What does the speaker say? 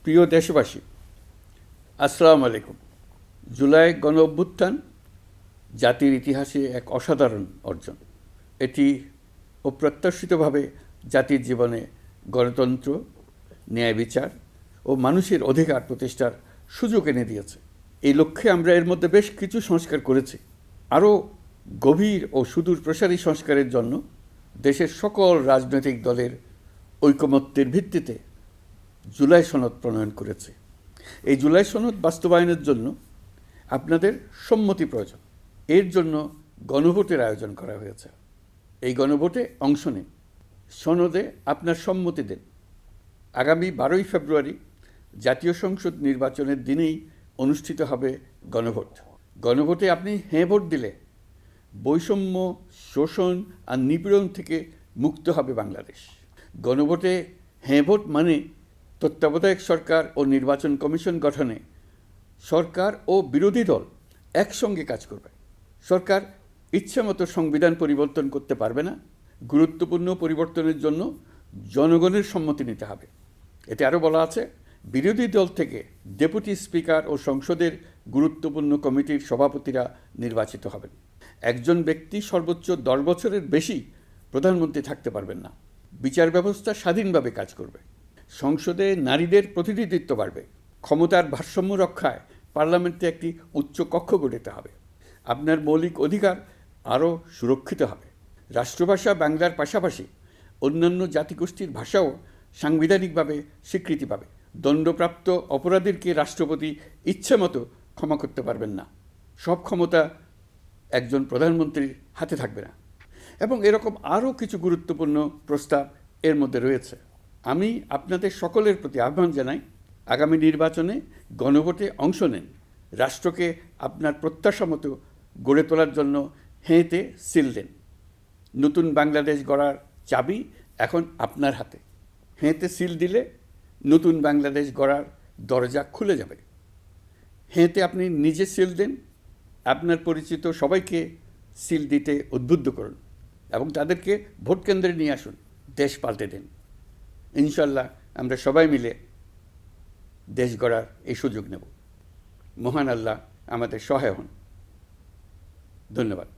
প্রিয় দেশবাসী, আসসালামু আলাইকুম। জুলাই গণ অভ্যুত্থান জাতির ইতিহাসে এক অসাধারণ অর্জন। এটি অপ্রত্যাশিতভাবে জাতির জীবনে গণতন্ত্র, ন্যায় বিচার ও মানুষের অধিকার প্রতিষ্ঠার সুযোগ এনে দিয়েছে। এই লক্ষ্যে আমরা এর মধ্যে বেশ কিছু সংস্কার করেছি। আরও গভীর ও সুদূর প্রসারী সংস্কারের জন্য দেশের সকল রাজনৈতিক দলের ঐকমত্যের ভিত্তিতে জুলাই সনদ প্রণয়ন করেছে। এই জুলাই সনদ বাস্তবায়নের জন্য আপনাদের সম্মতি প্রয়োজন। এর জন্য গণভোটের আয়োজন করা হয়েছে। এই গণভোটে অংশ নিন, সনদে আপনার সম্মতি দেন। আগামী 12ই ফেব্রুয়ারি জাতীয় সংসদ নির্বাচনের দিনেই অনুষ্ঠিত হবে গণভোট। গণভোটে আপনি হ্যাঁ ভোট দিলে বৈষম্য, শোষণ আর নিপীড়ন থেকে মুক্ত হবে বাংলাদেশ। গণভোটে হ্যাঁ ভোট মানে তত্ত্বাবধায়ক সরকার ও নির্বাচন কমিশন গঠনে সরকার ও বিরোধী দল একসঙ্গে কাজ করবে। সরকার ইচ্ছামতো সংবিধান পরিবর্তন করতে পারবে না। গুরুত্বপূর্ণ পরিবর্তনের জন্য জনগণের সম্মতি নিতে হবে। এতে আরও বলা আছে, বিরোধী দল থেকে ডেপুটি স্পিকার ও সংসদের গুরুত্বপূর্ণ কমিটির সভাপতিরা নির্বাচিত হবেন। একজন ব্যক্তি সর্বোচ্চ 10 বছরের বেশি প্রধানমন্ত্রী থাকতে পারবেন না। বিচার ব্যবস্থা স্বাধীনভাবে কাজ করবে। সংসদে নারীদের প্রতিনিধিত্ব বাড়বে। ক্ষমতার ভারসাম্য রক্ষায় পার্লামেন্টে একটি উচ্চ কক্ষ গঠিত হবে। আপনার মৌলিক অধিকার আরও সুরক্ষিত হবে। রাষ্ট্রভাষা বাংলার পাশাপাশি অন্যান্য জাতিগোষ্ঠীর ভাষাও সাংবিধানিকভাবে স্বীকৃতি পাবে। দণ্ডপ্রাপ্ত অপরাধীকে রাষ্ট্রপতি ইচ্ছামতো ক্ষমা করতে পারবেন না। সব ক্ষমতা একজন প্রধানমন্ত্রীর হাতে থাকবে না। এবং এরকম আরও কিছু গুরুত্বপূর্ণ প্রস্তাব এর মধ্যে রয়েছে। আমি আপনাদের সকলের প্রতি আহ্বান জানাই, আগামী নির্বাচনে গণভোটে অংশ নেন। রাষ্ট্রকে আপনার প্রত্যাশা মতো গড়ে তোলার জন্য হেঁতে সিল দেন। নতুন বাংলাদেশ গড়ার চাবি এখন আপনার হাতে। হেঁতে সিল দিলে নতুন বাংলাদেশ গড়ার দরজা খুলে যাবে। হেঁতে আপনি নিজে সিল দেন, আপনার পরিচিত সবাইকে সিল দিতে উদ্বুদ্ধ করুন এবং তাদেরকে ভোট কেন্দ্রে নিয়ে আসুন। দেশ পাল্টে দিন। ইনশাল্লাহ আমরা সবাই মিলে দেশ গড়ার এই সুযোগ নেব। মহান আল্লাহ আমাদের সহায় হন। ধন্যবাদ।